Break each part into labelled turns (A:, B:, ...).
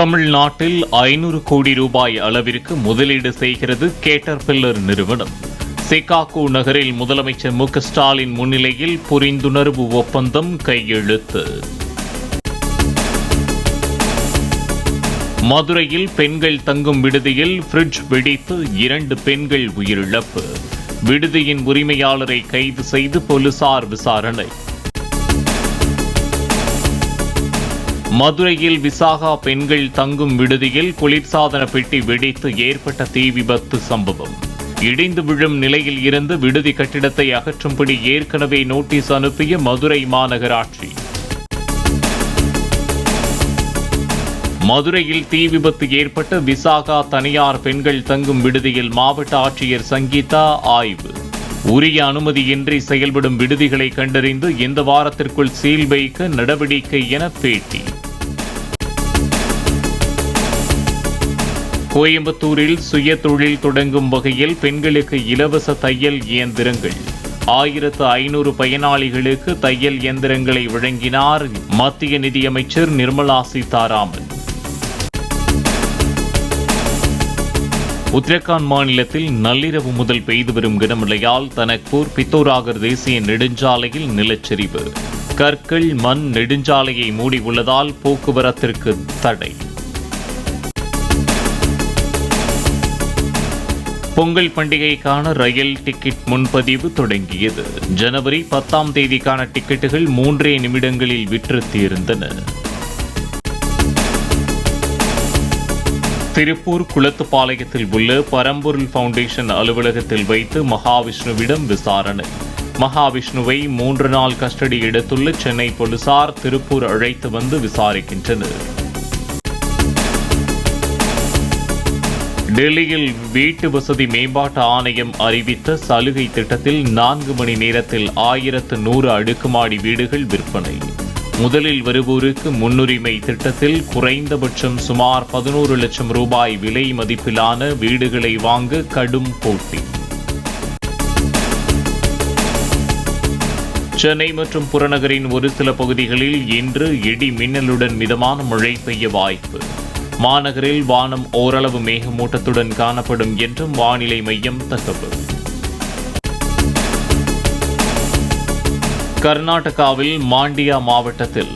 A: தமிழ்நாட்டில் 500 கோடி ரூபாய் அளவிற்கு முதலீடு செய்கிறது கேட்டர்பில்லர் நிறுவனம். சிகாகோ நகரில் முதலமைச்சர் மு க ஸ்டாலின் முன்னிலையில் புரிந்துணர்வு ஒப்பந்தம் கையெழுத்து. மதுரையில் பெண்கள் தங்கும் விடுதியில் ஃபிரிட்ஜ் வெடித்து 2 பெண்கள் உயிரிழப்பு. விடுதியின் உரிமையாளரை கைது செய்து போலீசார் விசாரணை. மதுரையில் விசாகா பெண்கள் தங்கும் விடுதியில் குளிர்சாதன பெட்டி வெடித்து ஏற்பட்ட தீ விபத்து சம்பவம். இடிந்து விழும் நிலையில் இருந்து விடுதி கட்டிடத்தை அகற்றும்படி ஏற்கனவே நோட்டீஸ் அனுப்பிய மதுரை மாநகராட்சி. மதுரையில் தீ விபத்து ஏற்பட்ட விசாகா தனியார் பெண்கள் தங்கும் விடுதியில் மாவட்ட ஆட்சியர் சங்கீதா ஆய்வு. உரிய அனுமதியின்றி செயல்படும் விடுதிகளை கண்டறிந்து இந்த வாரத்திற்குள் சீல் வைக்க நடவடிக்கை என பேட்டி. கோயம்புத்தூரில் சுய தொழில் தொடங்கும் வகையில் பெண்களுக்கு இலவச தையல் இயந்திரங்கள். 1500 பயனாளிகளுக்கு தையல் இயந்திரங்களை வழங்கினார் மத்திய நிதியமைச்சர் நிர்மலா சீதாராமன். உத்தரகாண்ட் மாநிலத்தில் நள்ளிரவு முதல் பெய்து வரும் கனமழையால் தனக்பூர் பித்தோராகர் தேசிய நெடுஞ்சாலையில் நிலச்சரிவு. கற்கள் மண் நெடுஞ்சாலையை மூடியுள்ளதால் போக்குவரத்திற்கு தடை. பொங்கல் பண்டிகைக்கான ரயில் டிக்கெட் முன்பதிவு தொடங்கியது. ஜனவரி 10ஆம் தேதிக்கான டிக்கெட்டுகள் 3 நிமிடங்களில் விற்று தீர்ந்தன. திருப்பூர் குளத்துப்பாளையத்தில் உள்ள பரம்பொருள் ஃபவுண்டேஷன் அலுவலகத்தில் வைத்து மகாவிஷ்ணுவிடம் விசாரணை. மகாவிஷ்ணுவை 3 நாள் கஸ்டடி எடுத்துள்ள சென்னை போலீசார் திருப்பூர் அழைத்து வந்து விசாரிக்கின்றனர். டெல்லியில் வீட்டு வசதி மேம்பாட்டு ஆணையம் அறிவித்த சலுகை திட்டத்தில் 4 மணி நேரத்தில் 1100 அடுக்குமாடி வீடுகள் விற்பனை. முதலில் வருவோருக்கு முன்னுரிமை திட்டத்தில் குறைந்தபட்சம் சுமார் 11 லட்சம் ரூபாய் விலை மதிப்பிலான வீடுகளை வாங்க கடும் போட்டி. சென்னை மற்றும் புறநகரின் ஒரு சில பகுதிகளில் இன்று இடி மின்னலுடன் மிதமான மழை பெய்ய வாய்ப்பு. மாநகரில் வானம் ஓரளவு மேகமூட்டத்துடன் காணப்படும் என்றும் வானிலை மையம் தகவல். கர்நாடகாவில் மாண்டியா மாவட்டத்தில்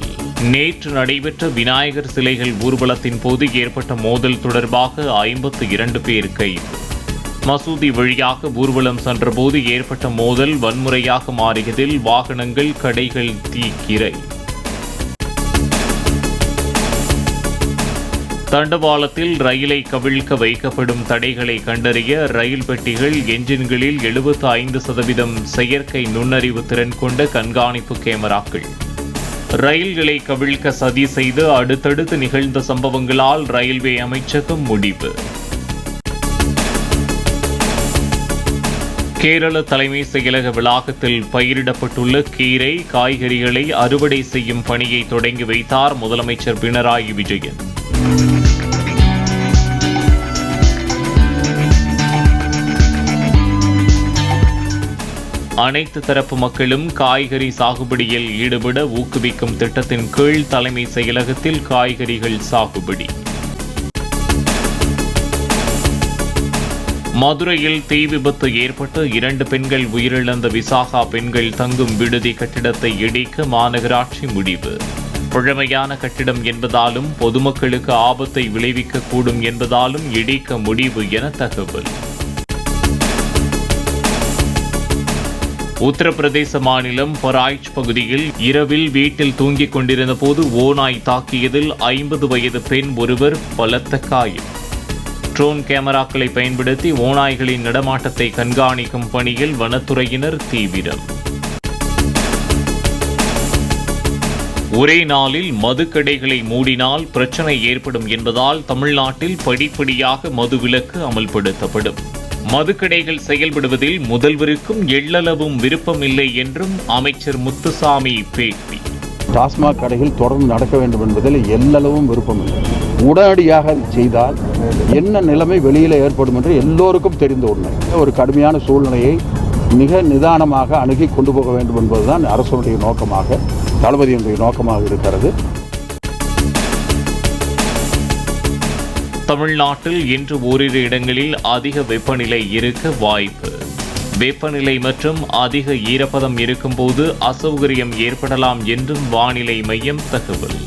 A: நேற்று நடைபெற்ற விநாயகர் சிலைகள் ஊர்வலத்தின் போது ஏற்பட்ட மோதல் தொடர்பாக 52 பேர் கைது. மசூதி வழியாக ஊர்வலம் சென்றபோது ஏற்பட்ட மோதல் வன்முறையாக மாறியதில் வாகனங்கள், கடைகள் தீக்கிரை. தண்டவாளத்தில் ரயிலை கவிழ்க்க வைக்கப்படும் தடைகளை கண்டறிய ரயில் பெட்டிகள், என்ஜின்களில் 75% செயற்கை நுண்ணறிவு திறன் கொண்ட கண்காணிப்பு கேமராக்கள். ரயில்களை கவிழ்க்க சதி செய்து அடுத்தடுத்து நிகழ்ந்த சம்பவங்களால் ரயில்வே அமைச்சகம் முடிவு. கேரள தலைமை செயலக வளாகத்தில் பயிரிடப்பட்டுள்ள கீரை, காய்கறிகளை அறுவடை செய்யும் பணியை தொடங்கி வைத்தார் முதலமைச்சர் பினராயி விஜயன். அனைத்து தரப்பு மக்களும் காய்கறி சாகுபடியில் ஈடுபட ஊக்குவிக்கும் திட்டத்தின் கீழ் தலைமை செயலகத்தில் காய்கறிகள் சாகுபடி. மதுரையில் தீ விபத்து ஏற்பட்டு 2 பெண்கள் உயிரிழந்த விசாகா பெண்கள் தங்கும் விடுதி கட்டிடத்தை இடிக்க மாநகராட்சி முடிவு. பழமையான கட்டிடம் என்பதாலும் பொதுமக்களுக்கு ஆபத்தை விளைவிக்கக்கூடும் என்பதாலும் இடிக்க முடிவு என தகவல். உத்தரப்பிரதேச மாநிலம் பராய்ச் பகுதியில் இரவில் வீட்டில் தூங்கிக் கொண்டிருந்த போது ஓநாய் தாக்கியதில் 50 வயது பெண் ஒருவர் பலத்த காயம். ட்ரோன் கேமராக்களை பயன்படுத்தி ஓநாய்களின் நடமாட்டத்தை கண்காணிக்கும் பணியில் வனத்துறையினர் தீவிரம். ஒரே நாளில் மதுக்கடைகளை மூடினால் பிரச்சனை ஏற்படும் என்பதால் தமிழ்நாட்டில் படிப்படியாக மதுவிலக்கு அமல்படுத்தப்படும். மதுக்கடைகள் செயல்படுவதில் முதல்வருக்கும் எள்ளளவும் விருப்பமில்லை என்றும் அமைச்சர் முத்துசாமி பேட்டி.
B: டாஸ்மாக் கடைகள் தொடர்ந்து நடக்க வேண்டும் என்பதில் எல்லளவும் விருப்பமில்லை. உடனடியாக செய்தால் என்ன நிலைமை வெளியில் ஏற்படும் என்று எல்லோருக்கும் தெரிந்த உண்மை. ஒரு கடுமையான சூழ்நிலையை மிக நிதானமாக அணுகி கொண்டு போக வேண்டும் என்பதுதான் அரசுடைய நோக்கமாக, தளபதியினுடைய நோக்கமாக இருக்கிறது.
A: தமிழ்நாட்டில் இன்று ஓரிரு இடங்களில் அதிக வெப்பநிலை இருக்க வாய்ப்பு. வெப்பநிலை மற்றும் அதிக ஈரப்பதம் இருக்கும்போது அசௌகரியம் ஏற்படலாம் என்றும் வானிலை மையம் தகவல்.